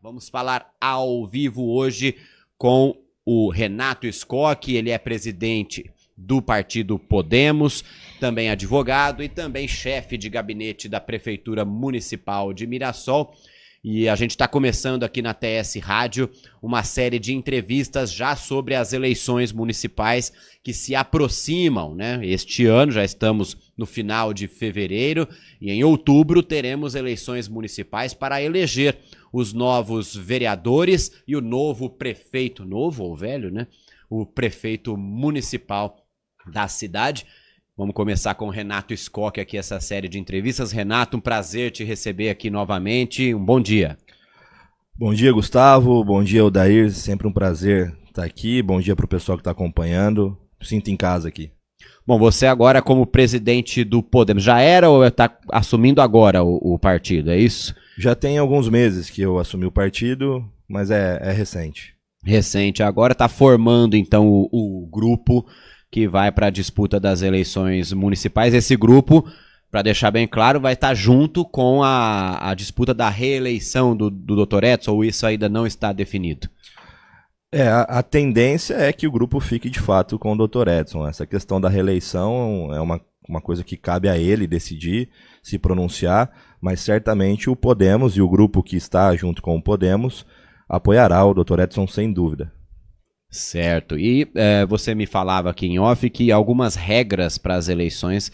Vamos falar ao vivo hoje com o Renato Scocchi, ele é presidente do partido Podemos, também advogado e também chefe de gabinete da Prefeitura Municipal de Mirassol. E a gente está começando aqui na TS Rádio uma série de entrevistas já sobre as eleições municipais que se aproximam, né? Este ano já estamos no final de fevereiro e em outubro teremos eleições municipais para eleger os novos vereadores e o novo prefeito, novo ou velho, né? O prefeito municipal da cidade. Vamos começar com o Renato Scocchi aqui essa série de entrevistas. Renato, um prazer te receber aqui novamente. Um bom dia. Bom dia, Gustavo. Bom dia, Odair. Sempre um prazer estar aqui. Bom dia para o pessoal que está acompanhando. Sinta em casa aqui. Bom, você agora como presidente do Podemos, já era ou está assumindo agora o partido, é isso? Já tem alguns meses que eu assumi o partido, mas é recente. Recente. Agora está formando então o grupo que vai para a disputa das eleições municipais. Esse grupo, para deixar bem claro, vai estar junto com a disputa da reeleição do Dr. Edson, ou isso ainda não está definido? A tendência é que o grupo fique de fato com o Dr. Edson. Essa questão da reeleição é uma coisa que cabe a ele decidir, se pronunciar, mas certamente o Podemos e o grupo que está junto com o Podemos apoiará o Dr. Edson sem dúvida. Certo. E você me falava aqui em off que algumas regras para as eleições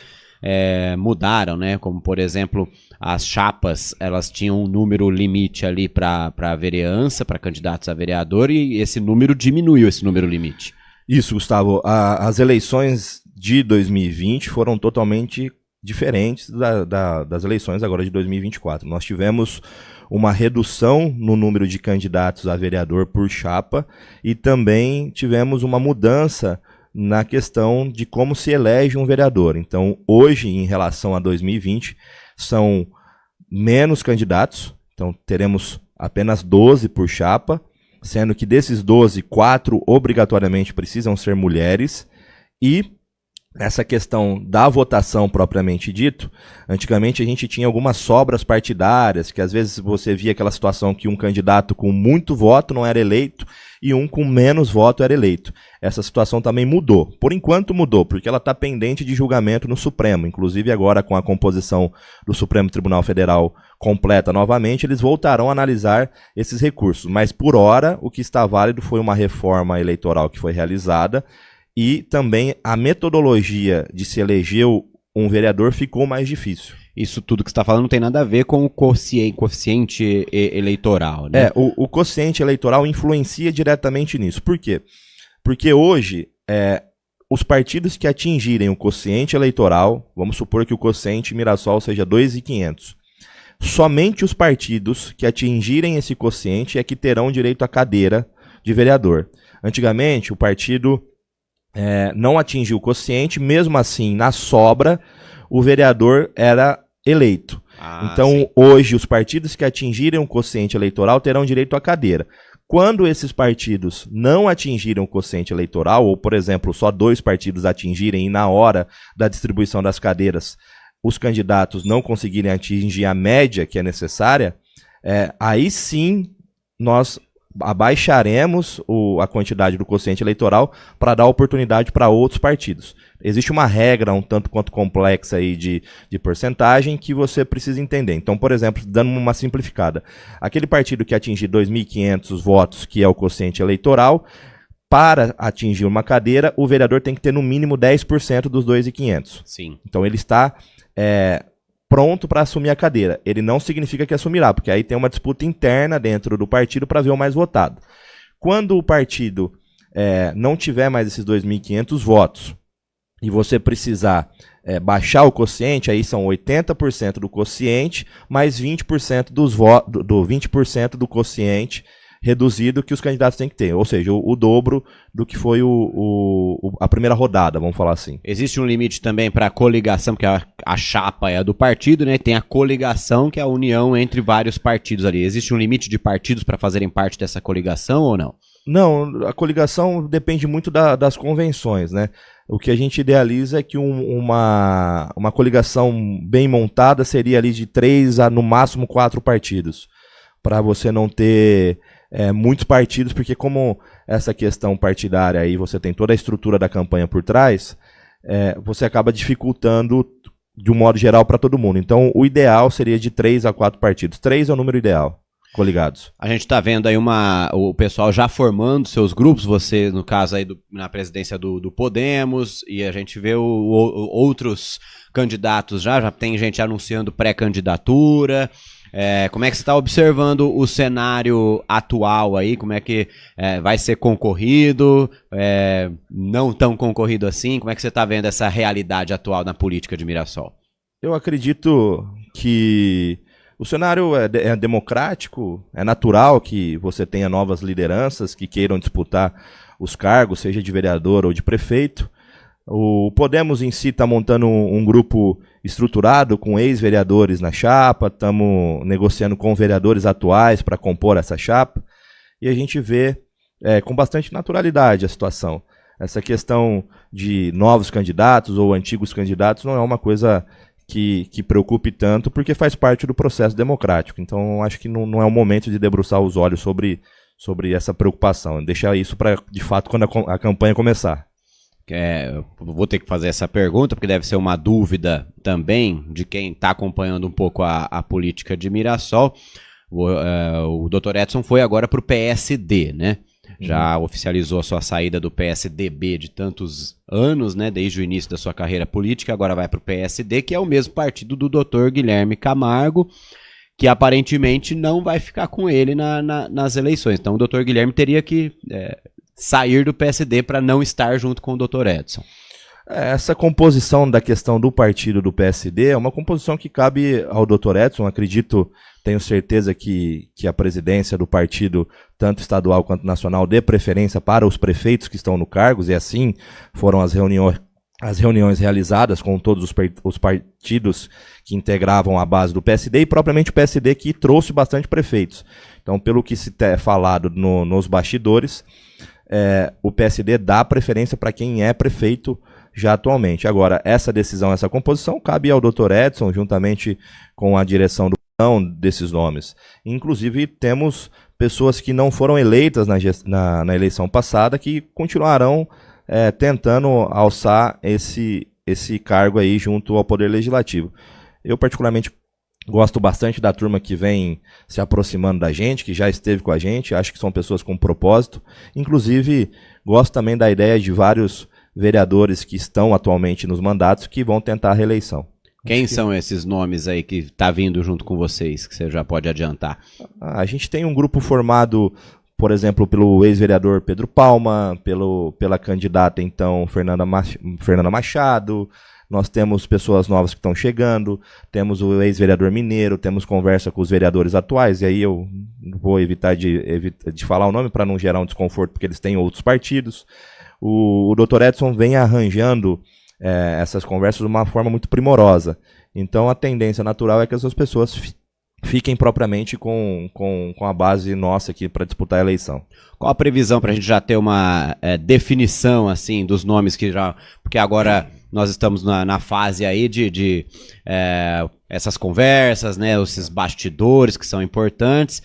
mudaram, né? Como, por exemplo, as chapas, elas tinham um número limite ali para a vereança, para candidatos a vereador, e esse número diminuiu, esse número limite. Isso, Gustavo. As eleições de 2020 foram totalmente diferentes das eleições agora de 2024. Nós tivemos uma redução no número de candidatos a vereador por chapa e também tivemos uma mudança na questão de como se elege um vereador. Então, hoje, em relação a 2020, são menos candidatos, então teremos apenas 12 por chapa, sendo que desses 12, 4 obrigatoriamente precisam ser mulheres. E essa questão da votação propriamente dito, antigamente a gente tinha algumas sobras partidárias, que às vezes você via aquela situação que um candidato com muito voto não era eleito e um com menos voto era eleito. Essa situação também mudou. Por enquanto mudou, porque ela está pendente de julgamento no Supremo. Inclusive agora com a composição do Supremo Tribunal Federal completa novamente, eles voltarão a analisar esses recursos. Mas por hora, o que está válido foi uma reforma eleitoral que foi realizada, e também a metodologia de se eleger um vereador ficou mais difícil. Isso tudo que você está falando não tem nada a ver com o quociente eleitoral, né? O quociente eleitoral influencia diretamente nisso. Por quê? Porque hoje, os partidos que atingirem o quociente eleitoral, vamos supor que o quociente Mirassol seja 2.500, somente os partidos que atingirem esse quociente é que terão direito à cadeira de vereador. Antigamente, o partido não atingiu o quociente, mesmo assim, na sobra, o vereador era eleito. Então, sim, hoje, os partidos que atingirem o quociente eleitoral terão direito à cadeira. Quando esses partidos não atingiram o quociente eleitoral, ou, por exemplo, só 2 partidos atingirem e na hora da distribuição das cadeiras os candidatos não conseguirem atingir a média que é necessária, aí sim nós abaixaremos a quantidade do quociente eleitoral para dar oportunidade para outros partidos. Existe uma regra um tanto quanto complexa aí de porcentagem que você precisa entender. Então, por exemplo, dando uma simplificada, aquele partido que atingir 2.500 votos, que é o quociente eleitoral, para atingir uma cadeira, o vereador tem que ter no mínimo 10% dos 2.500. Sim. Então, ele está pronto para assumir a cadeira. Ele não significa que assumirá, porque aí tem uma disputa interna dentro do partido para ver o mais votado. Quando o partido não tiver mais esses 2.500 votos e você precisar baixar o quociente, aí são 80% do quociente mais 20% do 20% do quociente reduzido que os candidatos têm que ter, ou seja, o dobro do que foi a primeira rodada, vamos falar assim. Existe um limite também para a coligação, porque a chapa é a do partido, né? Tem a coligação, que é a união entre vários partidos ali. Existe um limite de partidos para fazerem parte dessa coligação ou não? Não, a coligação depende muito das convenções, né? O que a gente idealiza é que uma coligação bem montada seria ali de 3 a no máximo 4 partidos. para você não ter muitos partidos, porque como essa questão partidária aí você tem toda a estrutura da campanha por trás, você acaba dificultando de um modo geral para todo mundo. Então o ideal seria de 3 a 4 partidos. 3 é o número ideal. Coligados. A gente está vendo aí o pessoal já formando seus grupos, você, no caso aí na presidência do Podemos, e a gente vê outros candidatos já tem gente anunciando pré-candidatura. Como é que você está observando o cenário atual aí? Como é que vai ser concorrido? Não tão concorrido assim? Como é que você está vendo essa realidade atual na política de Mirassol? Eu acredito que o cenário é democrático, é natural que você tenha novas lideranças que queiram disputar os cargos, seja de vereador ou de prefeito. O Podemos em si está montando um grupo estruturado com ex-vereadores na chapa, estamos negociando com vereadores atuais para compor essa chapa, e a gente vê com bastante naturalidade a situação. Essa questão de novos candidatos ou antigos candidatos não é uma coisa que preocupe tanto, porque faz parte do processo democrático. Então, acho que não é o momento de debruçar os olhos sobre essa preocupação. Deixar isso para, de fato, quando a campanha começar. Vou ter que fazer essa pergunta, porque deve ser uma dúvida também de quem está acompanhando um pouco a política de Mirassol. O Dr. Edson foi agora para o PSD, né? Já oficializou a sua saída do PSDB de tantos anos, né, desde o início da sua carreira política, agora vai para o PSD, que é o mesmo partido do Dr. Guilherme Camargo, que aparentemente não vai ficar com ele nas eleições. Então o Dr. Guilherme teria que sair do PSD para não estar junto com o Dr. Edson. Essa composição da questão do partido do PSD é uma composição que cabe ao Dr. Edson. Acredito, tenho certeza que a presidência do partido, tanto estadual quanto nacional, dê preferência para os prefeitos que estão no cargos, e assim foram as reuniões realizadas com todos os partidos que integravam a base do PSD, e propriamente o PSD que trouxe bastante prefeitos. Então, pelo que se tem falado nos bastidores, o PSD dá preferência para quem é prefeito já atualmente. Agora, essa decisão, essa composição, cabe ao Dr. Edson, juntamente com a direção desses nomes. Inclusive, temos pessoas que não foram eleitas na eleição passada que continuarão tentando alçar esse cargo aí junto ao Poder Legislativo. Eu, particularmente, gosto bastante da turma que vem se aproximando da gente, que já esteve com a gente, acho que são pessoas com propósito. Inclusive, gosto também da ideia de vários vereadores que estão atualmente nos mandatos que vão tentar a reeleição. Quem são esses nomes aí que está vindo junto com vocês, que você já pode adiantar? A gente tem um grupo formado, por exemplo, pelo ex-vereador Pedro Palma, pela candidata, então, Fernanda Machado. Nós temos pessoas novas que estão chegando, temos o ex-vereador Mineiro, temos conversa com os vereadores atuais, e aí eu vou evitar de falar o nome para não gerar um desconforto, porque eles têm outros partidos. O Dr. Edson vem arranjando essas conversas de uma forma muito primorosa. Então a tendência natural é que essas pessoas fiquem propriamente com a base nossa aqui para disputar a eleição. Qual a previsão para a gente já ter uma definição assim dos nomes que já... Porque agora nós estamos na fase aí de essas conversas, né, esses bastidores que são importantes.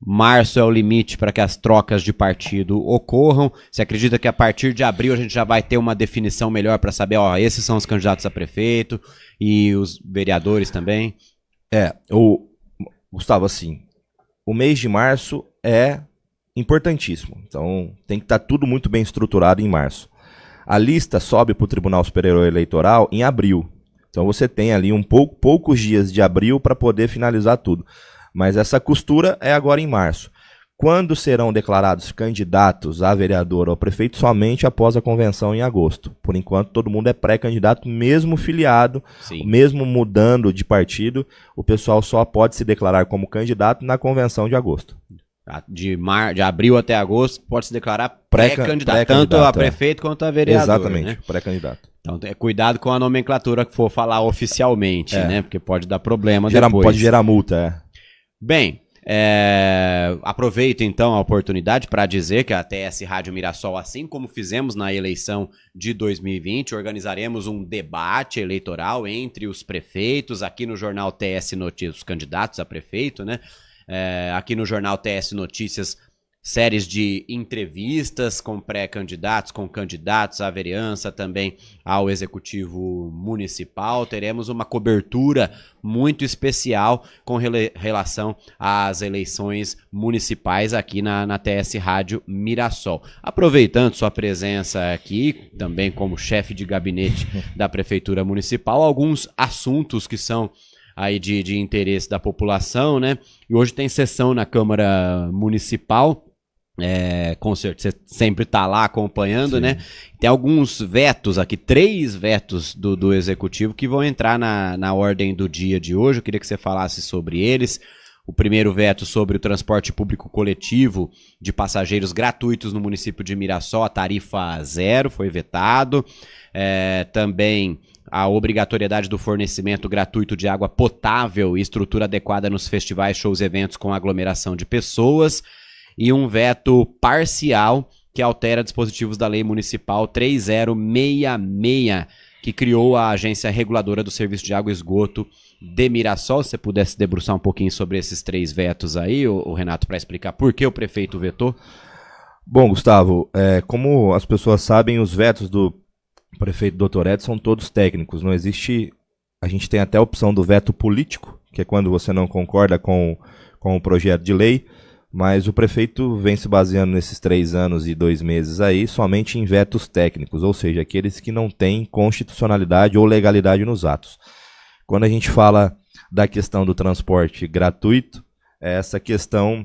Março é o limite para que as trocas de partido ocorram. Você acredita que a partir de abril a gente já vai ter uma definição melhor para saber, esses são os candidatos a prefeito e os vereadores também? Gustavo, assim, o mês de março é importantíssimo. Então tem que estar tudo muito bem estruturado em março. A lista sobe para o Tribunal Superior Eleitoral em abril. Então você tem ali poucos dias de abril para poder finalizar tudo. Mas essa costura é agora em março. Quando serão declarados candidatos a vereador ou prefeito? Somente após a convenção em agosto. Por enquanto, todo mundo é pré-candidato, mesmo filiado, Sim. Mesmo mudando de partido, o pessoal só pode se declarar como candidato na convenção de agosto. De abril até agosto, pode se declarar pré-candidato, tanto a prefeito quanto a vereador. Exatamente, né? Pré-candidato. Então, cuidado com a nomenclatura que for falar oficialmente, né? Porque pode dar problema depois. Pode gerar multa, Bem, aproveito então a oportunidade para dizer que a TS Rádio Mirassol, assim como fizemos na eleição de 2020, organizaremos um debate eleitoral entre os prefeitos, aqui no jornal TS Notícias, os candidatos a prefeito, né? aqui no jornal TS Notícias, séries de entrevistas com pré-candidatos, com candidatos à vereança, também ao Executivo Municipal. Teremos uma cobertura muito especial com relação às eleições municipais aqui na TS Rádio Mirassol. Aproveitando sua presença aqui, também como chefe de gabinete da Prefeitura Municipal, alguns assuntos que são aí de interesse da população, né? E hoje tem sessão na Câmara Municipal. Com certeza, você sempre está lá acompanhando, sim, né? Tem alguns vetos aqui, 3 vetos do Executivo que vão entrar na ordem do dia de hoje. Eu queria que você falasse sobre eles. O primeiro veto sobre o transporte público coletivo de passageiros gratuitos no município de Mirassol, a tarifa 0, foi vetado. Também a obrigatoriedade do fornecimento gratuito de água potável e estrutura adequada nos festivais, shows e eventos com aglomeração de pessoas. E um veto parcial que altera dispositivos da Lei Municipal 3066, que criou a Agência Reguladora do Serviço de Água e Esgoto de Mirassol. Se você pudesse debruçar um pouquinho sobre esses 3 vetos aí, o Renato, para explicar por que o prefeito vetou. Bom, Gustavo, como as pessoas sabem, os vetos do prefeito Dr. Edson são todos técnicos. Não existe... A gente tem até a opção do veto político, que é quando você não concorda com o projeto de lei. Mas o prefeito vem se baseando nesses 3 anos e 2 meses aí somente em vetos técnicos, ou seja, aqueles que não têm constitucionalidade ou legalidade nos atos. Quando a gente fala da questão do transporte gratuito, é essa questão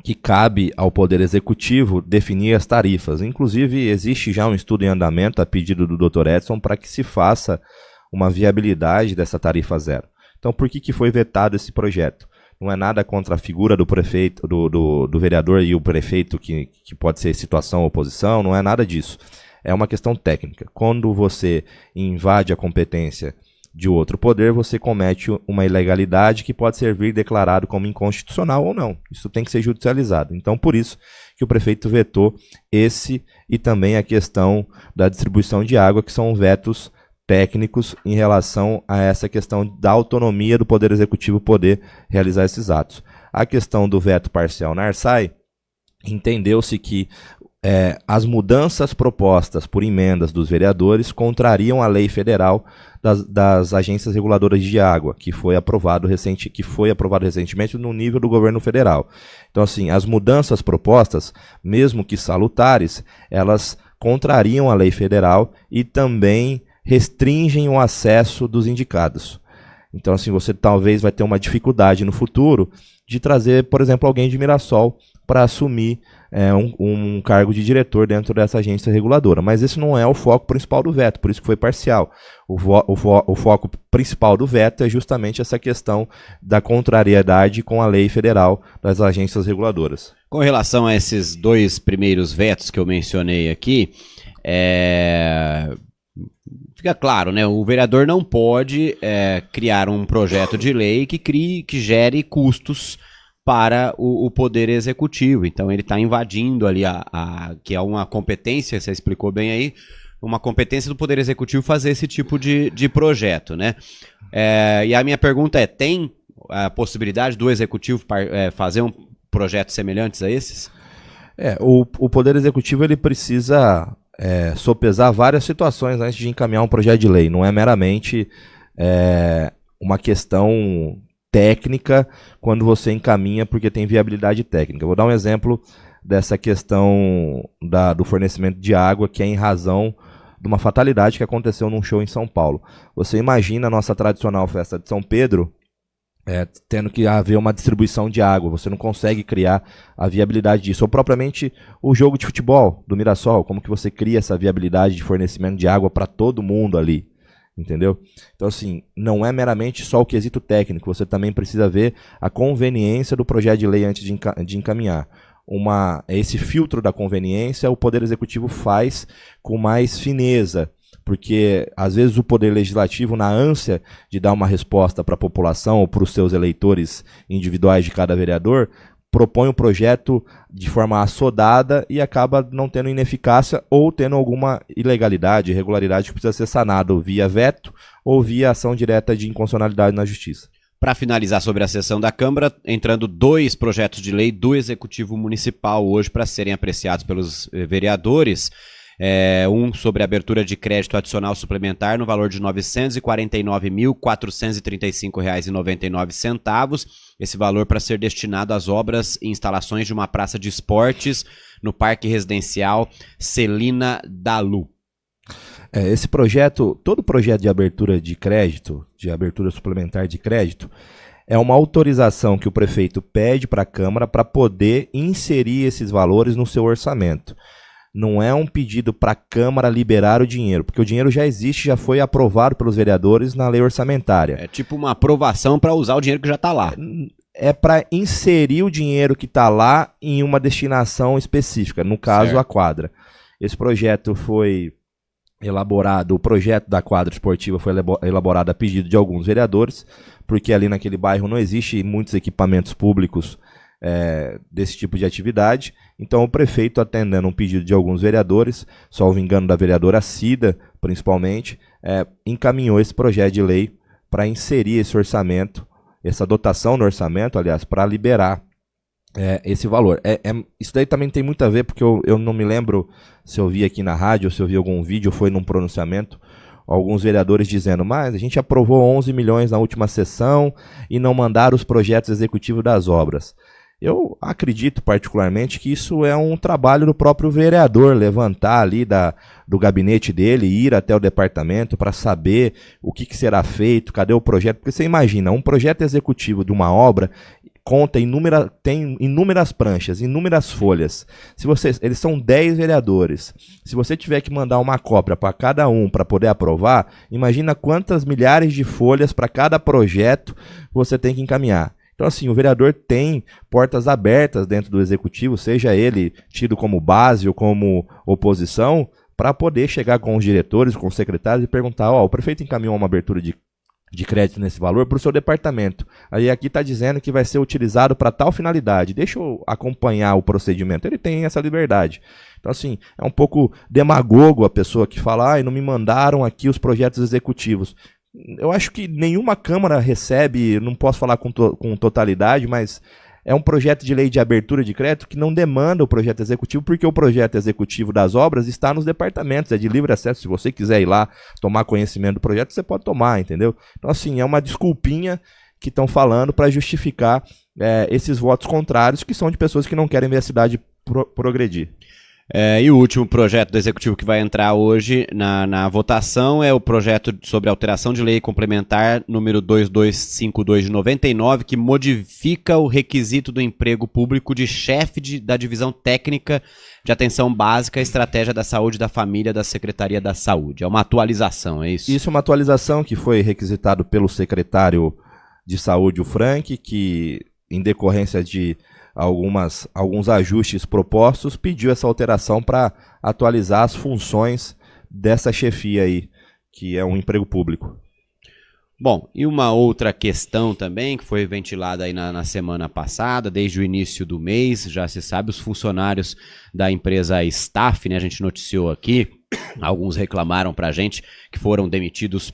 que cabe ao Poder Executivo definir as tarifas. Inclusive, existe já um estudo em andamento a pedido do Dr. Edson para que se faça uma viabilidade dessa tarifa 0. Então, por que foi vetado esse projeto? Não é nada contra a figura do prefeito, do vereador e o prefeito, que pode ser situação ou oposição, não é nada disso. É uma questão técnica. Quando você invade a competência de outro poder, você comete uma ilegalidade que pode ser declarado como inconstitucional ou não. Isso tem que ser judicializado. Então, por isso que o prefeito vetou esse e também a questão da distribuição de água, que são vetos técnicos em relação a essa questão da autonomia do Poder Executivo poder realizar esses atos. A questão do veto parcial na Arsai, entendeu-se que as mudanças propostas por emendas dos vereadores contrariam a lei federal das agências reguladoras de água, que foi aprovado recentemente no nível do governo federal. Então, assim, as mudanças propostas, mesmo que salutares, elas contrariam a lei federal e também restringem o acesso dos indicados. Então, assim, você talvez vai ter uma dificuldade no futuro de trazer, por exemplo, alguém de Mirassol para assumir um cargo de diretor dentro dessa agência reguladora. Mas esse não é o foco principal do veto, por isso que foi parcial. O foco principal do veto é justamente essa questão da contrariedade com a lei federal das agências reguladoras. Com relação a esses 2 primeiros vetos que eu mencionei aqui, fica claro, né? O vereador não pode criar um projeto de lei que gere custos para o Poder Executivo. Então ele está invadindo ali que é uma competência, você explicou bem aí, uma competência do Poder Executivo fazer esse tipo de projeto, né? E a minha pergunta é, tem a possibilidade do Executivo fazer um projeto semelhantes a esses? O Poder Executivo ele precisa sopesar várias situações antes de encaminhar um projeto de lei. Não é meramente uma questão técnica quando você encaminha porque tem viabilidade técnica. Vou dar um exemplo dessa questão do fornecimento de água, que é em razão de uma fatalidade que aconteceu num show em São Paulo. Você imagina a nossa tradicional festa de São Pedro tendo que haver uma distribuição de água, você não consegue criar a viabilidade disso. Ou propriamente o jogo de futebol do Mirassol, como que você cria essa viabilidade de fornecimento de água para todo mundo ali, entendeu? Então, assim, não é meramente só o quesito técnico, você também precisa ver a conveniência do projeto de lei antes de encaminhar. Esse filtro da conveniência o Poder Executivo faz com mais fineza, porque às vezes o Poder Legislativo, na ânsia de dar uma resposta para a população ou para os seus eleitores individuais de cada vereador, propõe o projeto de forma assodada e acaba não tendo ineficácia ou tendo alguma ilegalidade, irregularidade que precisa ser sanado via veto ou via ação direta de inconstitucionalidade na Justiça. Para finalizar sobre a sessão da Câmara, entrando 2 projetos de lei do Executivo Municipal hoje para serem apreciados pelos vereadores. Um sobre abertura de crédito adicional suplementar no valor de R$ 949.435,99. Esse valor para ser destinado às obras e instalações de uma praça de esportes no Parque Residencial Celina Dalu. Esse projeto, todo projeto de abertura de crédito, de abertura suplementar de crédito, é uma autorização que o prefeito pede para a Câmara para poder inserir esses valores no seu orçamento. Não é um pedido para a Câmara liberar o dinheiro, porque o dinheiro já existe, já foi aprovado pelos vereadores na lei orçamentária. É tipo uma aprovação para usar o dinheiro que já está lá. É para inserir o dinheiro que está lá em uma destinação específica, no caso a quadra. Esse projeto foi elaborado, o projeto da quadra esportiva foi elaborado a pedido de alguns vereadores, porque ali naquele bairro não existe muitos equipamentos públicos desse tipo de atividade. Então o prefeito, atendendo um pedido de alguns vereadores, salvo engano da vereadora Cida, principalmente, encaminhou esse projeto de lei para inserir esse orçamento, essa dotação no orçamento, aliás, para liberar esse valor. Isso daí também tem muito a ver, porque eu não me lembro se eu vi aqui na rádio, ou se eu vi algum vídeo, ou foi num pronunciamento, alguns vereadores dizendo, mas a gente aprovou 11 milhões na última sessão e não mandaram os projetos executivos das obras. Eu acredito particularmente que isso é um trabalho do próprio vereador, levantar ali do gabinete dele, ir até o departamento para saber o que será feito, cadê o projeto, porque você imagina, um projeto executivo de uma obra tem inúmeras pranchas, inúmeras folhas. Eles são 10 vereadores. Se você tiver que mandar uma cópia para cada um para poder aprovar, imagina quantas milhares de folhas para cada projeto você tem que encaminhar. Então, assim, o vereador tem portas abertas dentro do executivo, seja ele tido como base ou como oposição, para poder chegar com os diretores, com os secretários e perguntar, o prefeito encaminhou uma abertura de crédito nesse valor para o seu departamento. Aí aqui está dizendo que vai ser utilizado para tal finalidade. Deixa eu acompanhar o procedimento. Ele tem essa liberdade. Então, assim, é um pouco demagogo a pessoa que fala, não me mandaram aqui os projetos executivos. Eu acho que nenhuma Câmara recebe, não posso falar com totalidade, mas é um projeto de lei de abertura de crédito que não demanda o projeto executivo, porque o projeto executivo das obras está nos departamentos, é de livre acesso. Se você quiser ir lá tomar conhecimento do projeto, você pode tomar, entendeu? Então, assim, é uma desculpinha que estão falando para justificar esses votos contrários, que são de pessoas que não querem ver a cidade progredir. E o último projeto do Executivo que vai entrar hoje na votação é o projeto sobre alteração de lei complementar número 2252 de 99, que modifica o requisito do emprego público de chefe da divisão técnica de atenção básica e estratégia da saúde da família da Secretaria da Saúde. É uma atualização, é isso? Isso é uma atualização que foi requisitado pelo secretário de Saúde, o Frank, que em decorrência de alguns ajustes propostos, pediu essa alteração para atualizar as funções dessa chefia aí, que é um emprego público. Bom, e uma outra questão também, que foi ventilada aí na semana passada, desde o início do mês, já se sabe, os funcionários da empresa Staff, né, a gente noticiou aqui, alguns reclamaram pra gente que foram demitidos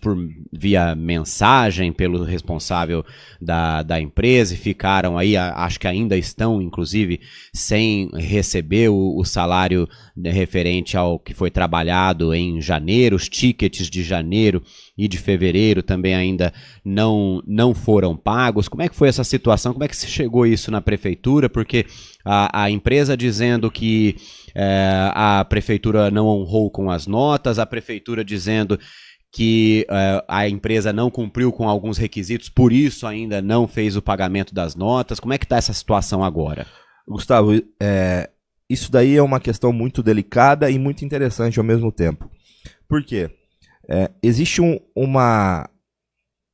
via mensagem pelo responsável da empresa e ficaram aí, acho que ainda estão, inclusive, sem receber o salário referente ao que foi trabalhado em janeiro. Os tickets de janeiro e de fevereiro também ainda não foram pagos. Como é que foi essa situação? Como é que se chegou isso na prefeitura? Porque a empresa dizendo que a prefeitura não honrou com as notas, a prefeitura dizendo que a empresa não cumpriu com alguns requisitos, por isso ainda não fez o pagamento das notas. Como é que está essa situação agora? Gustavo, isso daí é uma questão muito delicada e muito interessante ao mesmo tempo. Por quê? Existe um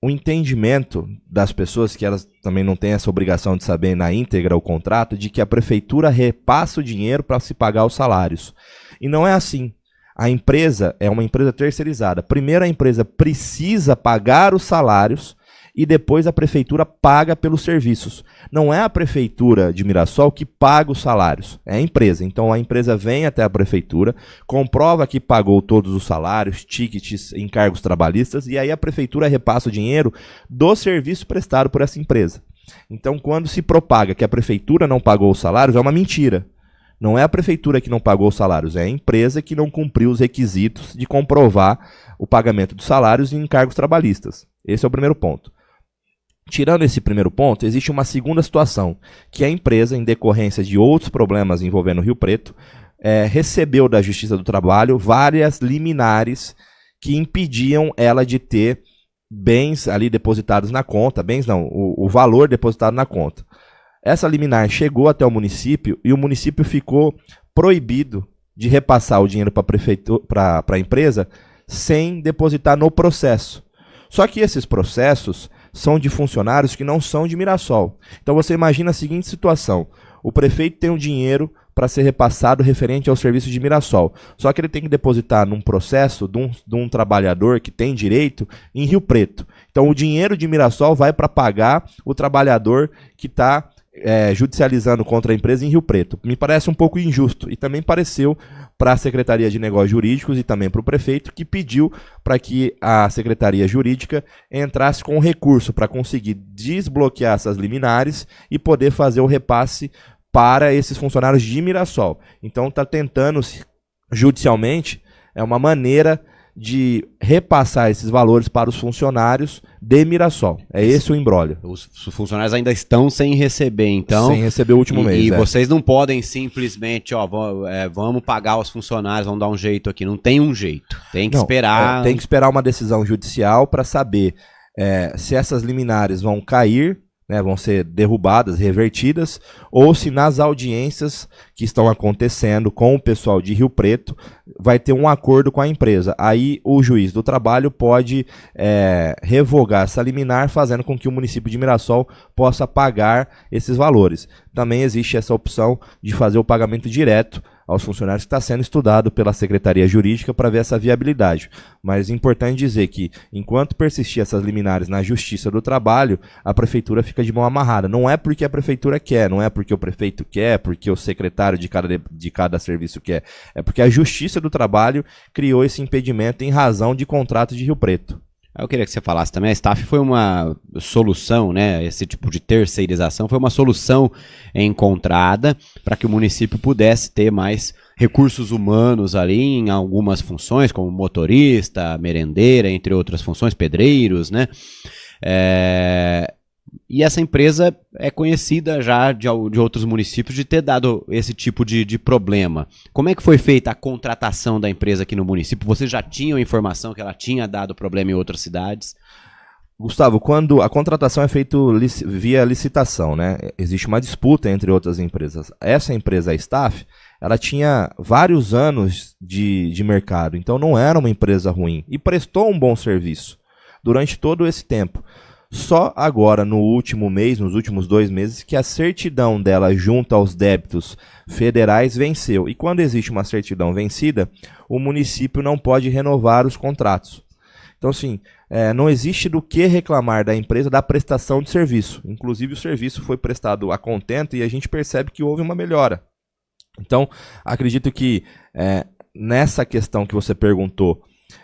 entendimento das pessoas, que elas também não têm essa obrigação de saber na íntegra o contrato, de que a prefeitura repassa o dinheiro para se pagar os salários. E não é assim. A empresa é uma empresa terceirizada. Primeiro a empresa precisa pagar os salários e depois a prefeitura paga pelos serviços. Não é a prefeitura de Mirassol que paga os salários, é a empresa. Então a empresa vem até a prefeitura, comprova que pagou todos os salários, tickets, encargos trabalhistas, e aí a prefeitura repassa o dinheiro do serviço prestado por essa empresa. Então quando se propaga que a prefeitura não pagou os salários, é uma mentira. Não é a prefeitura que não pagou os salários, é a empresa que não cumpriu os requisitos de comprovar o pagamento dos salários e encargos trabalhistas. Esse é o primeiro ponto. Tirando esse primeiro ponto, existe uma segunda situação, que a empresa, em decorrência de outros problemas envolvendo o Rio Preto, recebeu da Justiça do Trabalho várias liminares que impediam ela de ter bens ali depositados na conta, bens não, o valor depositado na conta. Essa liminar chegou até o município e o município ficou proibido de repassar o dinheiro para a empresa sem depositar no processo. Só que esses processos são de funcionários que não são de Mirassol. Então você imagina a seguinte situação: o prefeito tem um dinheiro para ser repassado referente ao serviço de Mirassol. Só que ele tem que depositar num processo de um trabalhador que tem direito em Rio Preto. Então o dinheiro de Mirassol vai para pagar o trabalhador que está judicializando contra a empresa em Rio Preto. Me parece um pouco injusto e também pareceu para a Secretaria de Negócios Jurídicos e também para o prefeito, que pediu para que a Secretaria Jurídica entrasse com um recurso para conseguir desbloquear essas liminares e poder fazer o repasse para esses funcionários de Mirassol. Então está tentando judicialmente, é uma maneira de repassar esses valores para os funcionários de Mirassol. É esse o imbróglio. Os funcionários ainda estão sem receber, então... Sem receber o último mês. E vocês não podem simplesmente, vamos pagar os funcionários, vamos dar um jeito aqui. Não tem um jeito. Tem que esperar... Tem que esperar uma decisão judicial para saber se essas liminares vão cair, né, vão ser derrubadas, revertidas, ou se nas audiências que estão acontecendo com o pessoal de Rio Preto vai ter um acordo com a empresa. Aí o juiz do trabalho pode revogar essa liminar, fazendo com que o município de Mirassol possa pagar esses valores. Também existe essa opção de fazer o pagamento direto aos funcionários, que está sendo estudado pela Secretaria Jurídica para ver essa viabilidade. Mas é importante dizer que, enquanto persistir essas liminares na Justiça do Trabalho, a Prefeitura fica de mão amarrada. Não é porque a Prefeitura quer, não é porque o prefeito quer, porque o secretário de cada serviço quer. É porque a Justiça do Trabalho criou esse impedimento em razão de contrato de Rio Preto. Eu queria que você falasse também, a staff foi uma solução, né? Esse tipo de terceirização foi uma solução encontrada para que o município pudesse ter mais recursos humanos ali em algumas funções, como motorista, merendeira, entre outras funções, pedreiros, né? E essa empresa é conhecida já de outros municípios de ter dado esse tipo de problema. Como é que foi feita a contratação da empresa aqui no município? Vocês já tinham informação que ela tinha dado problema em outras cidades? Gustavo, quando a contratação é feita via licitação, né? Existe uma disputa entre outras empresas. Essa empresa, a Staff, ela tinha vários anos de mercado, então não era uma empresa ruim e prestou um bom serviço durante todo esse tempo. Só agora, no último mês, nos últimos 2 meses, que a certidão dela junto aos débitos federais venceu. E quando existe uma certidão vencida, o município não pode renovar os contratos. Então, assim, não existe do que reclamar da empresa da prestação de serviço. Inclusive, o serviço foi prestado a contento e a gente percebe que houve uma melhora. Então, acredito que nessa questão que você perguntou,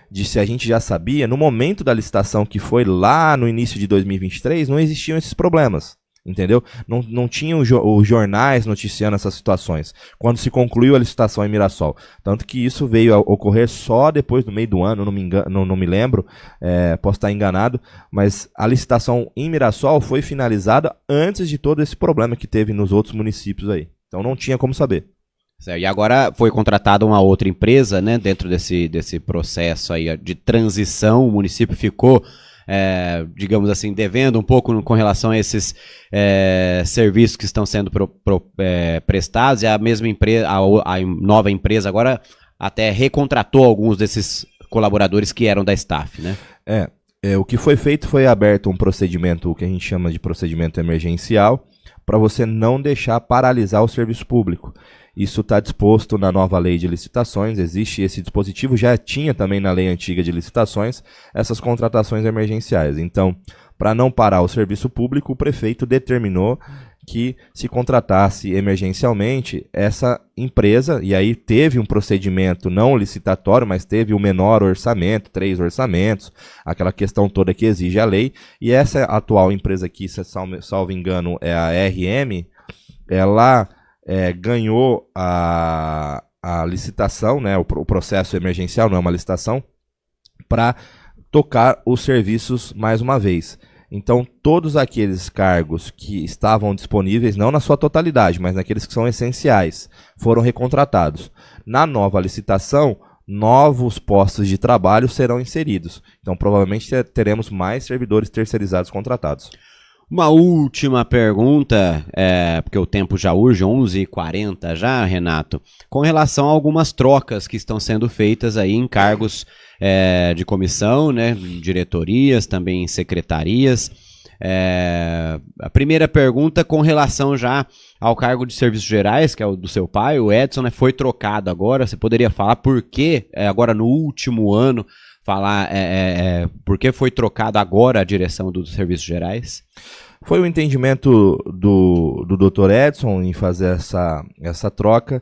de se a gente já sabia, no momento da licitação que foi lá no início de 2023, não existiam esses problemas, entendeu? Não tinham os jornais noticiando essas situações, quando se concluiu a licitação em Mirassol. Tanto que isso veio a ocorrer só depois do meio do ano, não me lembro, posso estar enganado, mas a licitação em Mirassol foi finalizada antes de todo esse problema que teve nos outros municípios aí. Então não tinha como saber. E agora foi contratada uma outra empresa, né, dentro desse processo aí de transição. O município ficou, digamos assim, devendo um pouco com relação a esses serviços que estão sendo prestados, e a mesma empresa, a nova empresa agora até recontratou alguns desses colaboradores que eram da Staff, né? O que foi feito foi aberto um procedimento, o que a gente chama de procedimento emergencial, para você não deixar paralisar o serviço público. Isso está disposto na nova lei de licitações, existe esse dispositivo, já tinha também na lei antiga de licitações, essas contratações emergenciais. Então, para não parar o serviço público, o prefeito determinou que se contratasse emergencialmente essa empresa, e aí teve um procedimento não licitatório, mas teve o menor orçamento, 3 orçamentos, aquela questão toda que exige a lei, e essa atual empresa aqui, se salvo engano, é a RM, ela ganhou a licitação, né, o processo emergencial, não é uma licitação, para tocar os serviços mais uma vez. Então, todos aqueles cargos que estavam disponíveis, não na sua totalidade, mas naqueles que são essenciais, foram recontratados. Na nova licitação, novos postos de trabalho serão inseridos. Então, provavelmente teremos mais servidores terceirizados contratados. Uma última pergunta, porque o tempo já urge, 11h40 já, Renato, com relação a algumas trocas que estão sendo feitas aí em cargos de comissão, né, diretorias, também em secretarias. A primeira pergunta com relação já ao cargo de serviços gerais, que é o do seu pai, o Edson, né, foi trocado agora. Você poderia falar por que, agora no último ano, por que foi trocado agora a direção dos serviços gerais? Foi o entendimento do Dr. Edson em fazer essa troca.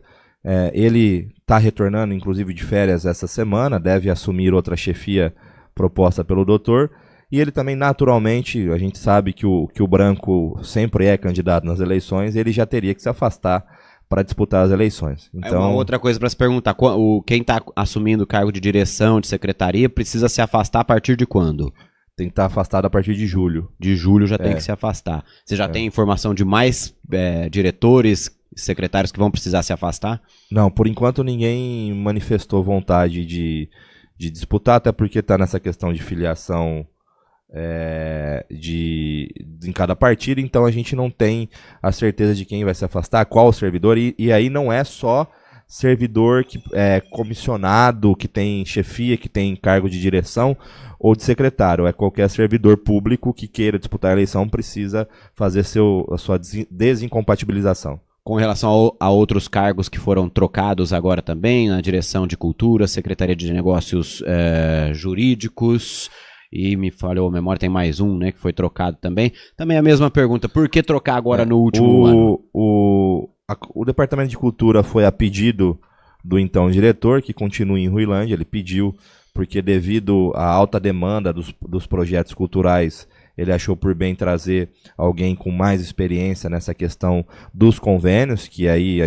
Ele está retornando, inclusive, de férias essa semana, deve assumir outra chefia proposta pelo doutor. E ele também, naturalmente, a gente sabe que o branco sempre é candidato nas eleições, ele já teria que se afastar para disputar as eleições. Então, uma outra coisa para se perguntar, quem está assumindo o cargo de direção, de secretaria, precisa se afastar a partir de quando? Tem que estar afastado a partir de julho. De julho já tem que se afastar. Você já tem informação de mais diretores, secretários que vão precisar se afastar? Não, por enquanto ninguém manifestou vontade de disputar, até porque está nessa questão de filiação em cada partido, então a gente não tem a certeza de quem vai se afastar, qual servidor, e aí não é só servidor que é comissionado, que tem chefia, que tem cargo de direção ou de secretário, é qualquer servidor público que queira disputar a eleição precisa fazer a sua desincompatibilização. Com relação a outros cargos que foram trocados agora também, na direção de cultura, Secretaria de Negócios Jurídicos, e me falhou a memória, tem mais um, né, que foi trocado também. Também a mesma pergunta, por que trocar agora no último ano? O Departamento de Cultura foi a pedido do então diretor, que continua em Ruilândia. Ele pediu, porque devido à alta demanda dos projetos culturais, ele achou por bem trazer alguém com mais experiência nessa questão dos convênios, que aí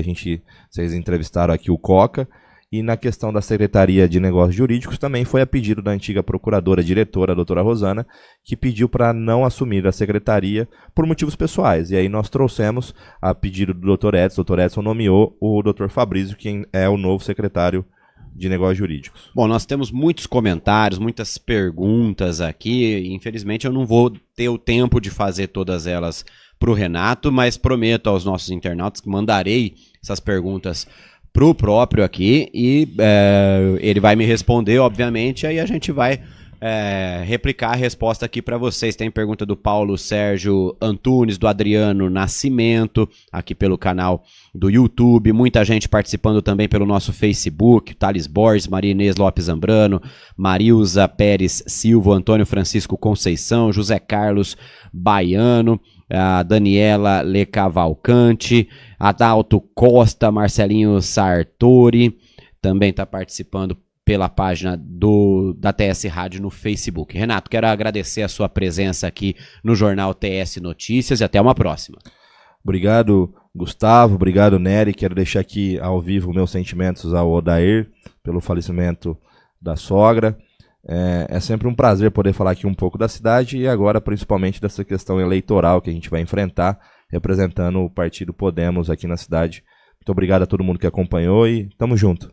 vocês entrevistaram aqui o Coca. E na questão da Secretaria de Negócios Jurídicos também foi a pedido da antiga procuradora-diretora, a doutora Rosana, que pediu para não assumir a secretaria por motivos pessoais. E aí nós trouxemos a pedido do Dr. Edson. O Dr. Edson nomeou o Dr. Fabrício, quem é o novo secretário de Negócios Jurídicos. Bom, nós temos muitos comentários, muitas perguntas aqui. Infelizmente eu não vou ter o tempo de fazer todas elas para o Renato, mas prometo aos nossos internautas que mandarei essas perguntas pro próprio aqui e ele vai me responder, obviamente, aí a gente vai replicar a resposta aqui para vocês. Tem pergunta do Paulo Sérgio Antunes, do Adriano Nascimento, aqui pelo canal do YouTube, muita gente participando também pelo nosso Facebook, Thales Borges, Maria Inês Lopes Zambrano, Marilza Pérez Silva, Antônio Francisco Conceição, José Carlos Baiano, a Daniela Lecavalcante, Adalto Costa, Marcelinho Sartori, também está participando pela página da TS Rádio no Facebook. Renato, quero agradecer a sua presença aqui no Jornal TS Notícias e até uma próxima. Obrigado, Gustavo, obrigado, Nery. Quero deixar aqui ao vivo meus sentimentos ao Odair pelo falecimento da sogra. É sempre um prazer poder falar aqui um pouco da cidade e agora principalmente dessa questão eleitoral que a gente vai enfrentar, representando o partido Podemos aqui na cidade. Muito obrigado a todo mundo que acompanhou e tamo junto.